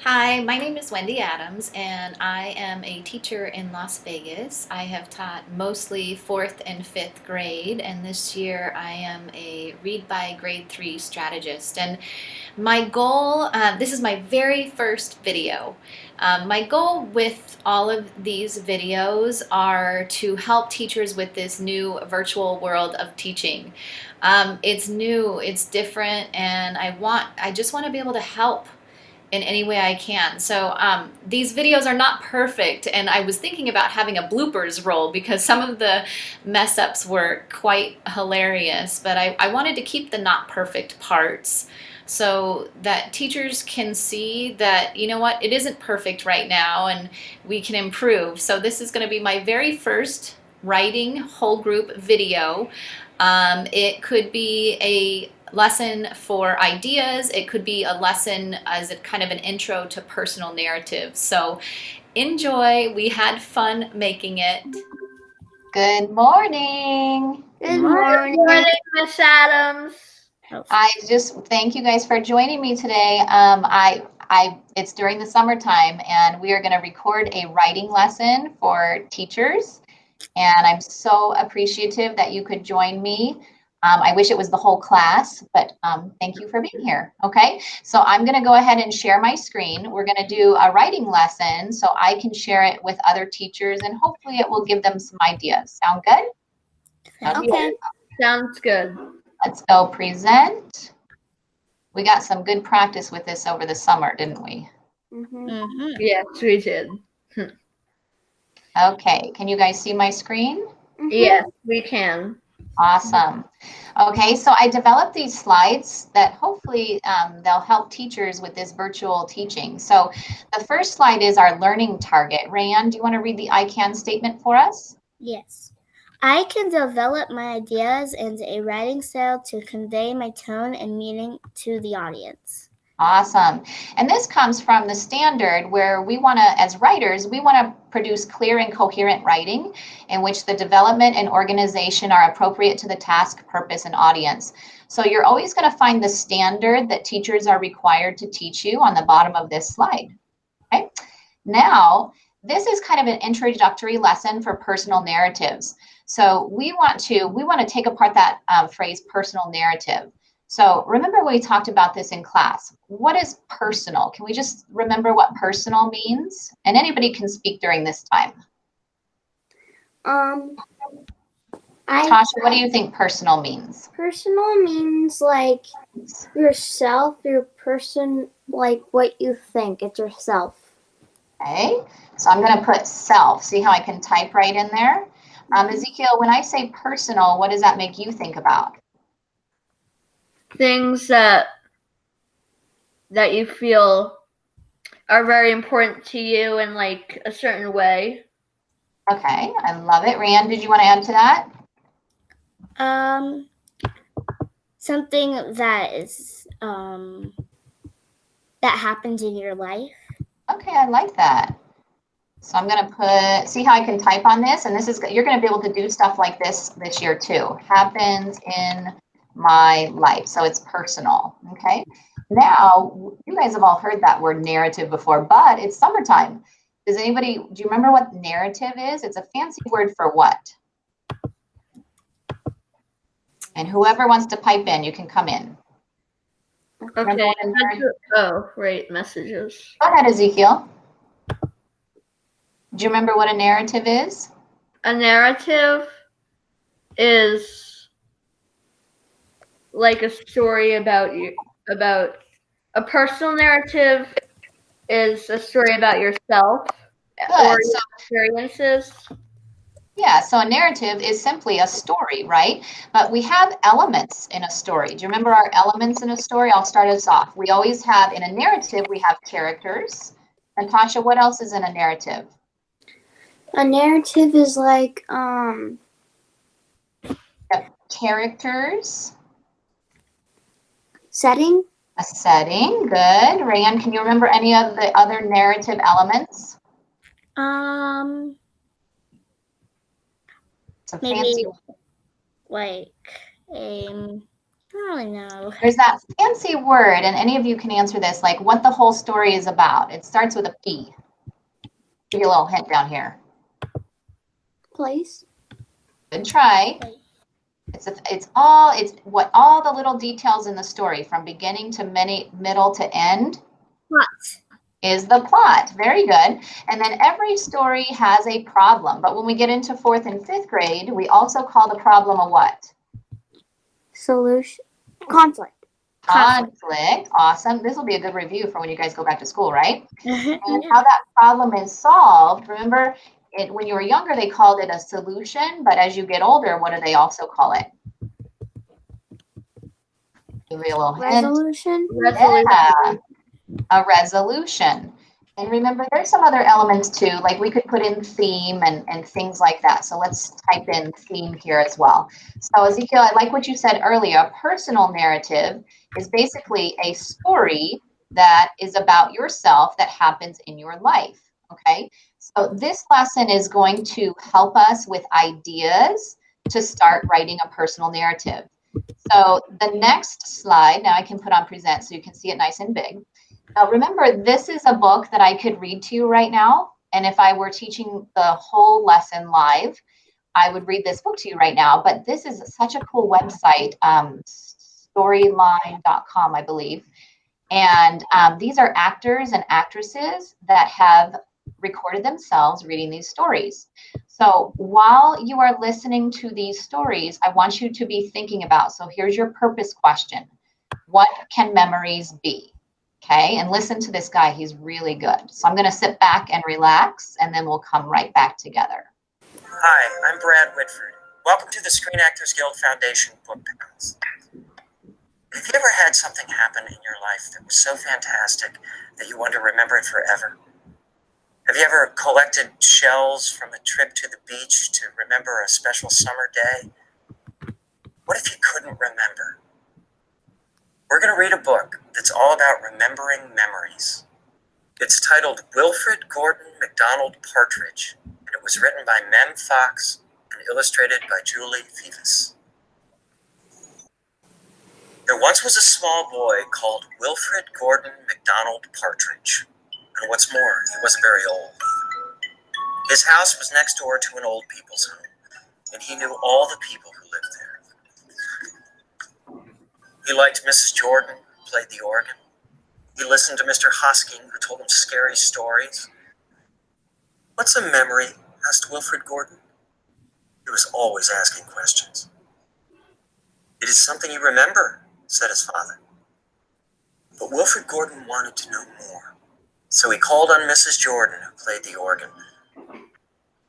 Hi, my name is Wendy Adams, and I am a teacher in Las Vegas. I have taught mostly fourth and fifth grade, and this year I am a read by grade three strategist. And my goal, this is my very first video. My goal with all of these videos are to help teachers with this new virtual world of teaching. It's new, it's different, and I just want to be able to help in any way I can. So these videos are not perfect, and I was thinking about having a bloopers roll because some of the mess ups were quite hilarious, but I wanted to keep the not perfect parts so that teachers can see that, you know what, it isn't perfect right now and we can improve. So this is going to be my very first writing whole group video. It could be a lesson for ideas. It could be a lesson as a kind of an intro to personal narratives. So enjoy. We had fun making it. Good morning. Good morning, Miss Adams. I just thank you guys for joining me today. It's during the summertime, and we are going to record a writing lesson for teachers. And I'm so appreciative that you could join me. I wish it was the whole class, but thank you for being here. Okay, so I'm going to go ahead and share my screen. We're going to do a writing lesson so I can share it with other teachers, and hopefully it will give them some ideas. Sound good? Okay, sounds good. Let's go present. We got some good practice with this over the summer, didn't we? Yes, we did. Okay, can you guys see my screen? Yes, we can. Awesome. Okay, so I developed these slides that hopefully they'll help teachers with this virtual teaching. So the first slide is our learning target. Rayanne, do you want to read the I can statement for us? Yes. I can develop my ideas and a writing style to convey my tone and meaning to the audience. Awesome. And this comes from the standard where we want to, as writers, we want to produce clear and coherent writing in which the development and organization are appropriate to the task, purpose, and audience. So you're always going to find the standard that teachers are required to teach you on the bottom of this slide. Okay. Now, this is kind of an introductory lesson for personal narratives. So we want to take apart that phrase personal narrative. So remember when we talked about this in class. What is personal? Can we just remember what personal means? And anybody can speak during this time. Tasha, what do you think personal means? Personal means like yourself, your person, like what you think. It's yourself. Okay, so I'm going to put self. See how I can type right in there? Ezekiel, when I say personal, what does that make you think about? Things that you feel are very important to you in like a certain way. Okay, I love it. Rand, did you want to add to that? Something that is that happens in your life. Okay, I like that. So I'm going to put, see how I can type on this? And this is, you're going to be able to do stuff like this year too. Happens in my life. So it's personal. Okay. Now, you guys have all heard that word narrative before, but it's summertime. Do you remember what narrative is? It's a fancy word for what? And whoever wants to pipe in, you can come in. Okay. Oh, right. Messages. Go ahead, Ezekiel. Do you remember what a narrative is? A narrative is like a story about you, about a personal narrative is a story about yourself or your experiences. Yeah, so a narrative is simply a story, right? But we have elements in a story. Do you remember our elements in a story? I'll start us off. We always have, in a narrative, we have characters. Natasha, what else is in a narrative? A narrative is like characters. Setting. A setting, good. Rayanne, can you remember any of the other narrative elements? It's a maybe fancy. like Oh, no. There's that fancy word, and any of you can answer this, like what the whole story is about. It starts with a P. Give you a little hint down here. Place. Good try. It's what all the little details in the story from beginning to middle to end. Plot. Is the plot. Very good. And then every story has a problem. But when we get into 4th and 5th grade, we also call the problem a what? Solution. Conflict. Conflict. Awesome. This will be a good review for when you guys go back to school, right? And Yeah. how that problem is solved. Remember, when you were younger, they called it a solution. But as you get older, what do they also call it? Give you a little hint. Resolution. Yeah, a resolution. And remember, there's some other elements too, like we could put in theme and things like that. So let's type in theme here as well. So Ezekiel, I like what you said earlier. A personal narrative is basically a story that is about yourself that happens in your life, okay? So this lesson is going to help us with ideas to start writing a personal narrative. So the next slide, now I can put on present so you can see it nice and big. Now remember, this is a book that I could read to you right now. And if I were teaching the whole lesson live, I would read this book to you right now. But this is such a cool website, storyline.com, I believe. And these are actors and actresses that have recorded themselves reading these stories. So while you are listening to these stories, I want you to be thinking about, so here's your purpose question. What can memories be? Okay, and listen to this guy, he's really good. So I'm gonna sit back and relax, and then we'll come right back together. Hi, I'm Brad Whitford. Welcome to the Screen Actors Guild Foundation Book Pals. Have you ever had something happen in your life that was so fantastic that you want to remember it forever? Have you ever collected shells from a trip to the beach to remember a special summer day? What if you couldn't remember? We're going to read a book that's all about remembering memories. It's titled Wilfred Gordon McDonald Partridge, and it was written by Mem Fox and illustrated by Julie Vivas. There once was a small boy called Wilfred Gordon McDonald Partridge. And what's more, he wasn't very old. His house was next door to an old people's home, and he knew all the people who lived there. He liked Mrs. Jordan, who played the organ. He listened to Mr. Hosking, who told him scary stories. What's a memory? Asked Wilfred Gordon. He was always asking questions. It is something you remember, said his father. But Wilfred Gordon wanted to know more. So he called on Mrs. Jordan, who played the organ.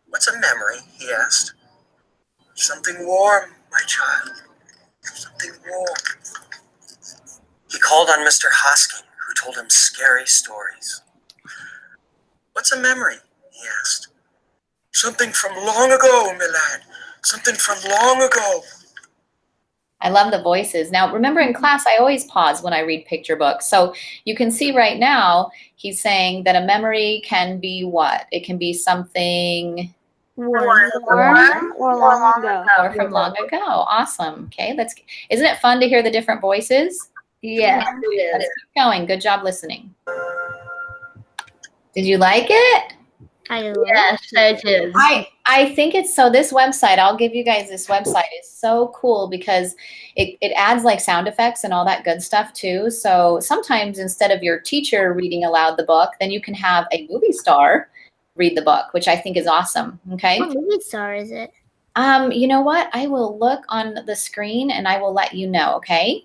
What's a memory? He asked. Something warm, my child. Something warm. He called on Mr. Hosking, who told him scary stories. What's a memory? He asked. Something from long ago, my lad. Something from long ago. I love the voices. Now, remember in class, I always pause when I read picture books. So you can see right now, he's saying that a memory can be what? It can be something Warm or long ago. or from long ago. Awesome. Okay, isn't it fun to hear the different voices? Yes, it Let's is. keep going. Good job listening. Did you like it? Yes, it is. I think it's so this website, I'll give you guys this website is so cool because it adds like sound effects and all that good stuff too. So sometimes instead of your teacher reading aloud the book, then you can have a movie star read the book, which I think is awesome. Okay. What movie star is it? You know what? I will look on the screen and I will let you know. Okay.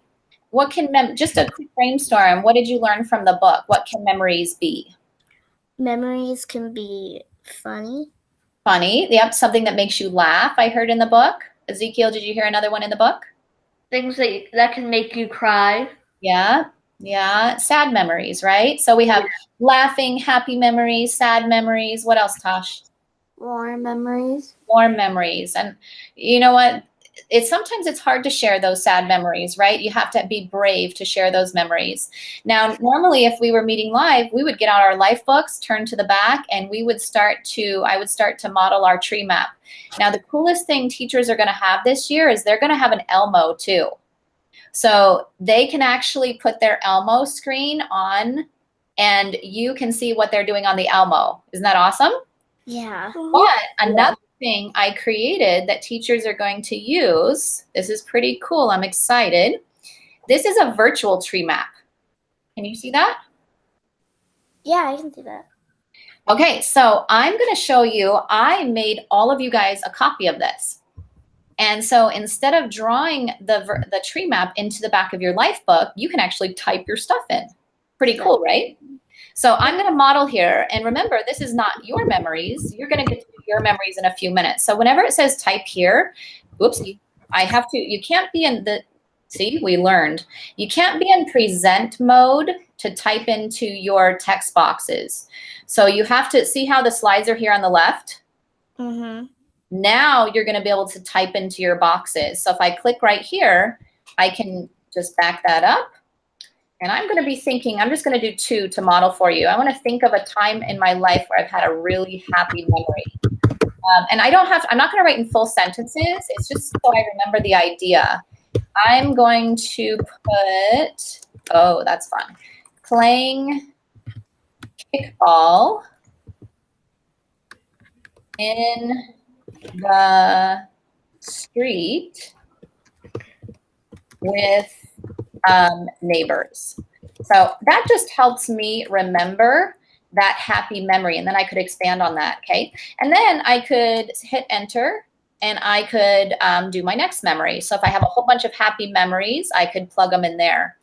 What can just a quick brainstorm. What did you learn from the book? What can memories be? Memories can be funny. Funny. Yep. Something that makes you laugh. I heard in the book. Ezekiel, did you hear another one in the book? Things that can make you cry. Yeah. Yeah. Sad memories, right? So we have laughing, happy memories, sad memories. What else, Tosh? Warm memories. Warm memories. And you know what? Sometimes it's hard to share those sad memories, right? You have to be brave to share those memories. Now, normally if we were meeting live, we would get out our life books, turn to the back, and I would start to model our tree map. Now, the coolest thing teachers are going to have this year is they're going to have an Elmo too. So they can actually put their Elmo screen on and you can see what they're doing on the Elmo. Isn't that awesome? Yeah. But another thing I created that teachers are going to use, this is pretty cool, I'm excited. This is a virtual tree map. Can you see that? Yeah, I can see that. Okay, so I'm going to show you, I made all of you guys a copy of this. And so instead of drawing the tree map into the back of your life book, you can actually type your stuff in. Pretty cool, right? So I'm going to model here. And remember, this is not your memories. You're going to get to do your memories in a few minutes. So whenever it says type here, whoopsie, you can't be in the, see, we learned. You can't be in present mode to type into your text boxes. So you have to see how the slides are here on the left. Mm-hmm. Now you're going to be able to type into your boxes. So if I click right here, I can just back that up. And I'm going to be thinking, I'm just going to do 2 to model for you. I want to think of a time in my life where I've had a really happy memory. And I'm not going to write in full sentences. It's just so I remember the idea. I'm going to put, oh, that's fun. Playing kickball in the street with neighbors. So that just helps me remember that happy memory. And then I could expand on that, okay? And then I could hit enter and I could do my next memory. So if I have a whole bunch of happy memories, I could plug them in there.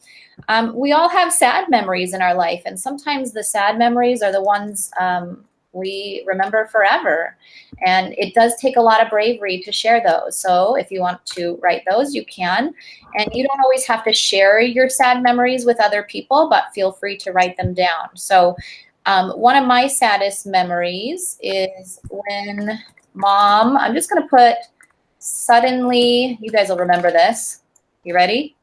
We all have sad memories in our life, and sometimes the sad memories are the ones we remember forever. And it does take a lot of bravery to share those. So if you want to write those, you can. And you don't always have to share your sad memories with other people, but feel free to write them down. So one of my saddest memories is when Mom, I'm just going to put suddenly, you guys will remember this. You ready?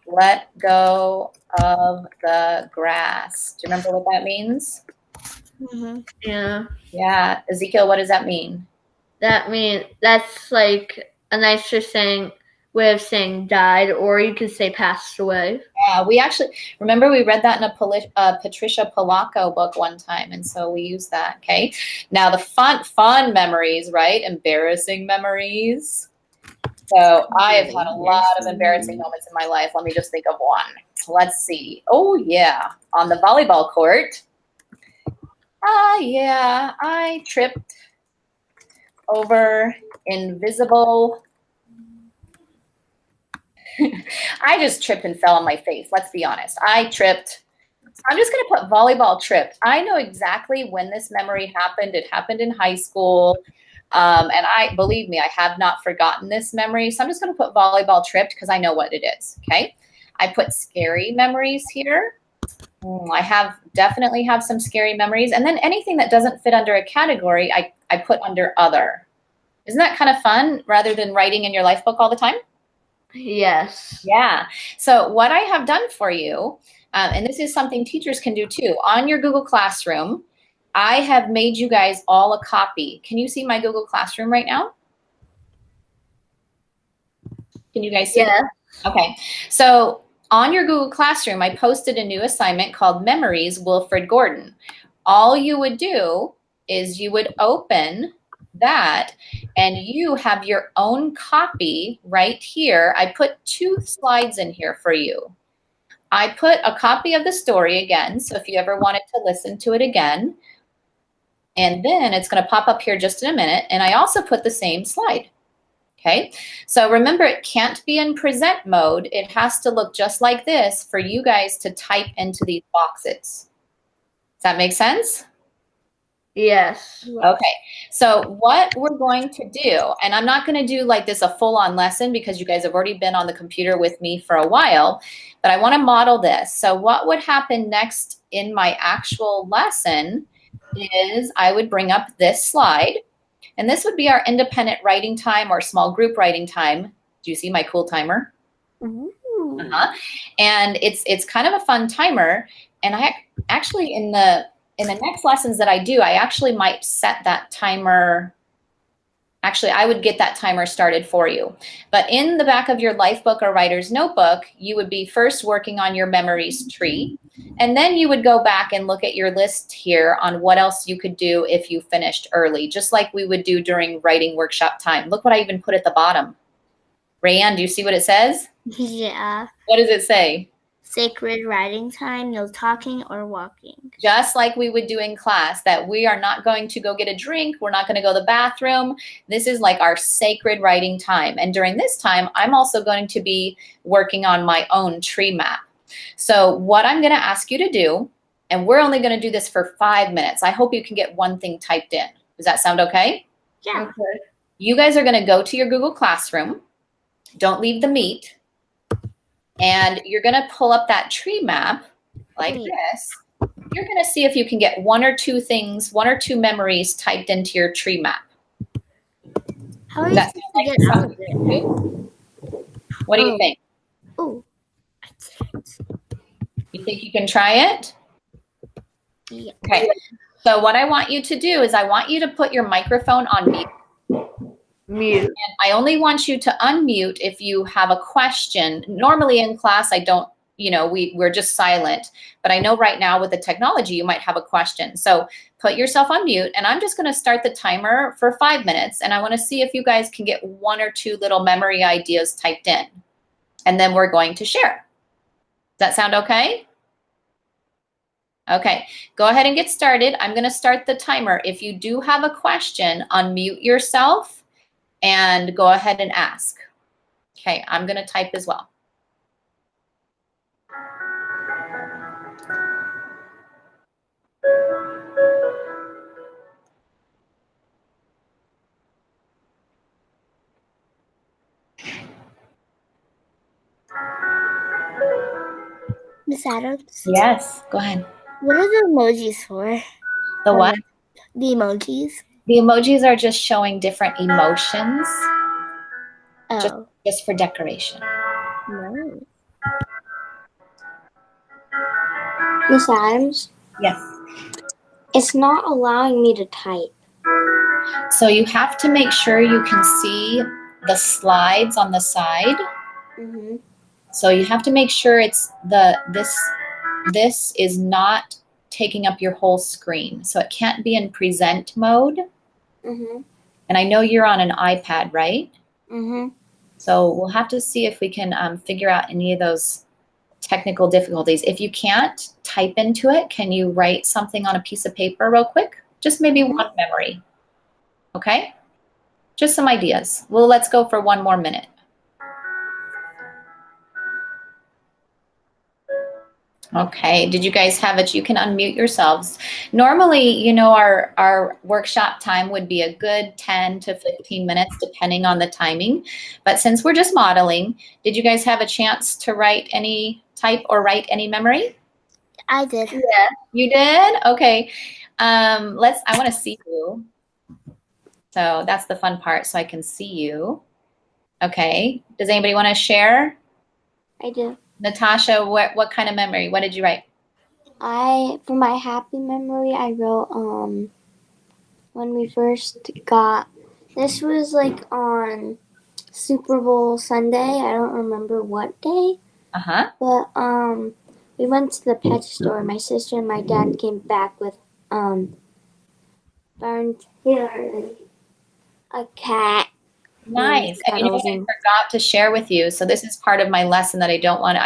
Let go of the grass. Do you remember what that means? Mm-hmm. Yeah. Yeah. Ezekiel, what does that mean? That's like a nicer way of saying died, or you could say passed away. Yeah, we actually, remember we read that in a Patricia Polacco book one time, and so we use that, okay? Now the fun memories, right? Embarrassing memories. So I have had a lot of embarrassing moments in my life. Let me just think of one. Let's see. Oh, yeah. On the volleyball court. Yeah, I tripped over invisible. I just tripped and fell on my face. Let's be honest. I tripped. I'm just going to put volleyball tripped. I know exactly when this memory happened. It happened in high school. And believe me, I have not forgotten this memory. So I'm just going to put volleyball tripped because I know what it is. Okay. I put scary memories here. I definitely have some scary memories. And then anything that doesn't fit under a category, I put under other. Isn't that kind of fun rather than writing in your life book all the time? Yes. Yeah. So what I have done for you, and this is something teachers can do too, on your Google Classroom, I have made you guys all a copy. Can you see my Google Classroom right now? Can you guys see? Yeah. Okay. So on your Google Classroom, I posted a new assignment called Memories, Wilfred Gordon. All you would do is you would open that and you have your own copy right here. I put 2 slides in here for you. I put a copy of the story again, so if you ever wanted to listen to it again, and then it's going to pop up here just in a minute, and I also put the same slide. Okay, so remember, it can't be in present mode. It has to look just like this for you guys to type into these boxes. Does that make sense? Yes. Okay, so what we're going to do, and I'm not going to do like this a full-on lesson because you guys have already been on the computer with me for a while, but I want to model this. So what would happen next in my actual lesson is I would bring up this slide, and this would be our independent writing time or small group writing time. Do you see my cool timer? And it's kind of a fun timer, and I actually in the next lessons that I do, I actually might set that timer Actually, I would get that timer started for you. But in the back of your life book or writer's notebook, you would be first working on your memories tree. And then you would go back and look at your list here on what else you could do if you finished early, just like we would do during writing workshop time. Look what I even put at the bottom. Rayanne, do you see what it says? Yeah. What does it say? Sacred writing time, no talking or walking. Just like we would do in class, that we are not going to go get a drink. We're not going to go to the bathroom. This is like our sacred writing time. And during this time, I'm also going to be working on my own tree map. So what I'm going to ask you to do, and we're only going to do this for 5 minutes. I hope you can get one thing typed in. Does that sound okay? Yeah. Okay. You guys are going to go to your Google Classroom. Don't leave the meet. And you're going to pull up that tree map like this. You're going to see if you can get one or two things, one or two memories typed into your tree map. How are you supposed to get out of it? What do you think? Oh, I didn't. You think you can try it? Yeah. Okay. So what I want you to do is I want you to put your microphone on mute. Mute. And I only want you to unmute if you have a question. Normally in class, I don't, we're just silent. But I know right now with the technology, you might have a question. So put yourself on mute, and I'm just going to start the timer for 5 minutes. And I want to see if you guys can get one or two little memory ideas typed in. And then we're going to share. Does that sound okay? Okay, go ahead and get started. I'm going to start the timer. If you do have a question, unmute yourself and go ahead and ask. Okay, I'm going to type as well. Miss Adams? Yes, go ahead. What are the emojis for? The what? The emojis. The emojis are just showing different emotions. Oh. Just for decoration. No. Miss Adams, Yes. it's not allowing me to type. So you have to make sure you can see the slides on the side. Mm-hmm. So you have to make sure it's this is not taking up your whole screen. So it can't be in present mode. Mm-hmm. And I know you're on an iPad, right? Mm-hmm. So we'll have to see if we can figure out any of those technical difficulties. If you can't type into it, can you write something on a piece of paper real quick? Just maybe one memory. Okay? Just some ideas. Well, let's go for one more minute. Okay, did you guys have it? You can unmute yourselves. Normally, our workshop time would be a good 10 to 15 minutes, depending on the timing. But since we're just modeling, did you guys have a chance to write any memory? I did. Yeah. You did? Okay. I want to see you. So that's the fun part, so I can see you. Okay. Does anybody want to share? I do. Natasha, what kind of memory? What did you write? For my happy memory, I wrote when we first this was like on Super Bowl Sunday. I don't remember what day. Uh-huh. But we went to the pet store. My sister and my dad came back with a cat. Nice. And you know what I forgot to share with you? So this is part of my lesson that I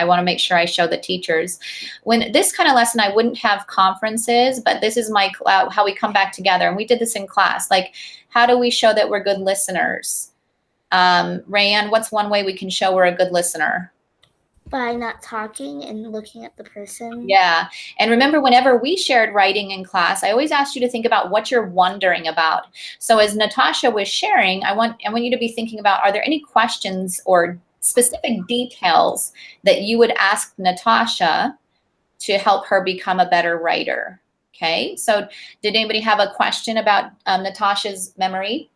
want to make sure I show the teachers. When this kind of lesson, I wouldn't have conferences, but this is how we come back together. And we did this in class. Like, how do we show that we're good listeners? Rayanne, what's one way we can show we're a good listener? By not talking and looking at the person. Yeah. And remember, whenever we shared writing in class, I always asked you to think about what you're wondering about. So as Natasha was sharing, I want you to be thinking about, are there any questions or specific details that you would ask Natasha to help her become a better writer? Okay. So did anybody have a question about Natasha's memory?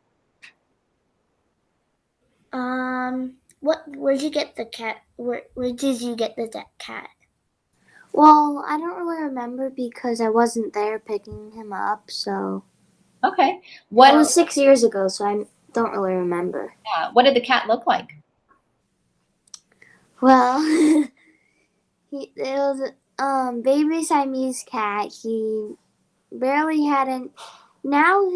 Where'd you get the cat? Where did you get the cat? Well, I don't really remember because I wasn't there picking him up, so. Okay. It was 6 years ago, so I don't really remember. Yeah. What did the cat look like? Well, it was baby Siamese cat. He barely had an. Now,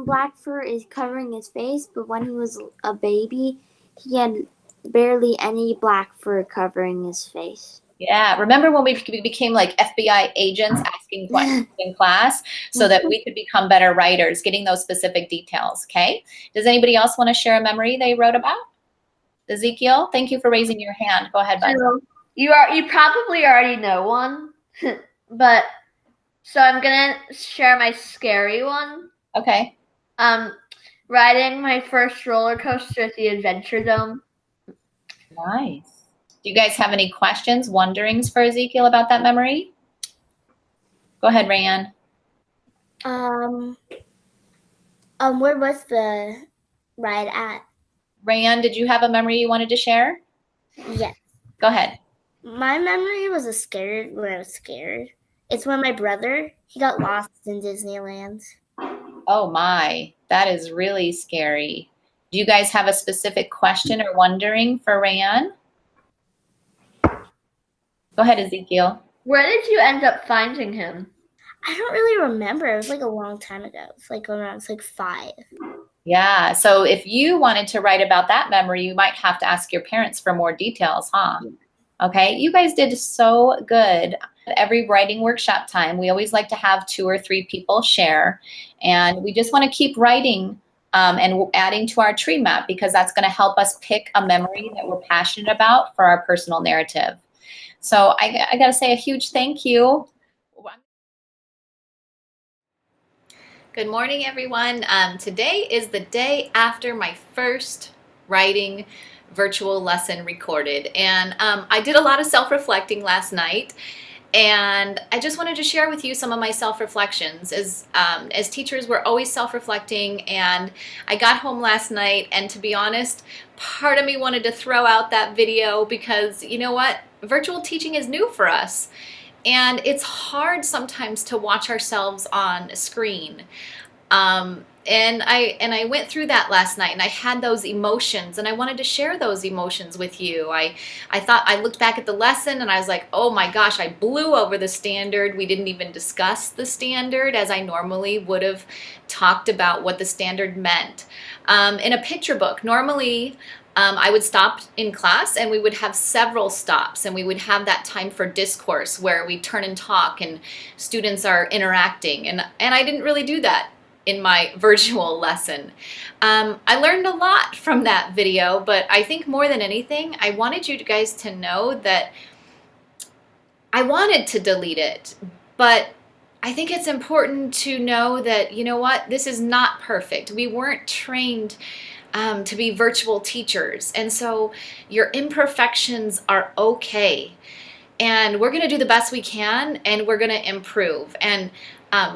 black fur is covering his face, but when he was a baby, he had barely any black fur covering his face. Yeah. Remember when we became like FBI agents asking questions in class so that we could become better writers, getting those specific details, okay? Does anybody else want to share a memory they wrote about? Ezekiel, thank you for raising your hand. Go ahead, bud. So you probably already know one, but so I'm gonna share my scary one. Okay. Riding my first roller coaster at the Adventure Dome. Nice. Do you guys have any questions, wonderings for Ezekiel about that memory? Go ahead, Rayanne. Where was the ride at? Rayanne, did you have a memory you wanted to share? Yes. Go ahead. My memory was when I was scared. It's when my brother, he got lost in Disneyland. Oh my, that is really scary. Do you guys have a specific question or wondering for Rayanne? Go ahead, Ezekiel. Where did you end up finding him? I don't really remember. It was like a long time ago. It was like when I was like 5. Yeah, so if you wanted to write about that memory, you might have to ask your parents for more details, huh? Okay, you guys did so good. Every writing workshop time, we always like to have 2 or 3 people share, and we just want to keep writing and adding to our tree map because that's going to help us pick a memory that we're passionate about for our personal narrative. So I got to say a huge thank you. Good morning, everyone. Today is the day after my first writing virtual lesson recorded, and I did a lot of self-reflecting last night, and I just wanted to share with you some of my self-reflections. As teachers, we're always self-reflecting, and I got home last night, and to be honest, part of me wanted to throw out that video because, you know what, virtual teaching is new for us. And it's hard sometimes to watch ourselves on a screen. And I went through that last night, and I had those emotions, and I wanted to share those emotions with you. I thought, I looked back at the lesson and I was like, oh my gosh, I blew over the standard. We didn't even discuss the standard as I normally would have talked about what the standard meant. In a picture book, normally I would stop in class and we would have several stops, and we would have that time for discourse where we turn and talk and students are interacting, and I didn't really do that in my virtual lesson. I learned a lot from that video, but I think more than anything, I wanted you guys to know that I wanted to delete it, but I think it's important to know that, you know what, this is not perfect. We weren't trained to be virtual teachers, and so your imperfections are okay, and we're going to do the best we can, and we're going to improve. And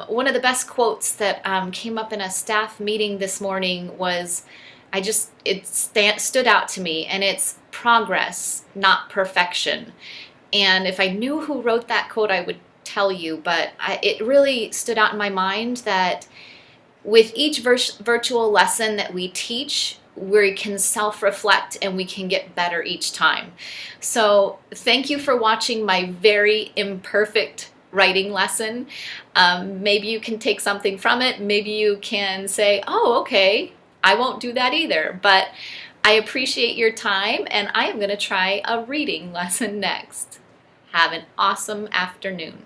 one of the best quotes that came up in a staff meeting this morning was, it stood out to me, and it's progress, not perfection. And if I knew who wrote that quote, I would tell you, but it really stood out in my mind that with each virtual lesson that we teach, we can self-reflect and we can get better each time. So thank you for watching my very imperfect writing lesson. Maybe you can take something from it. Maybe you can say, oh, okay, I won't do that either. But I appreciate your time, and I am going to try a reading lesson next. Have an awesome afternoon.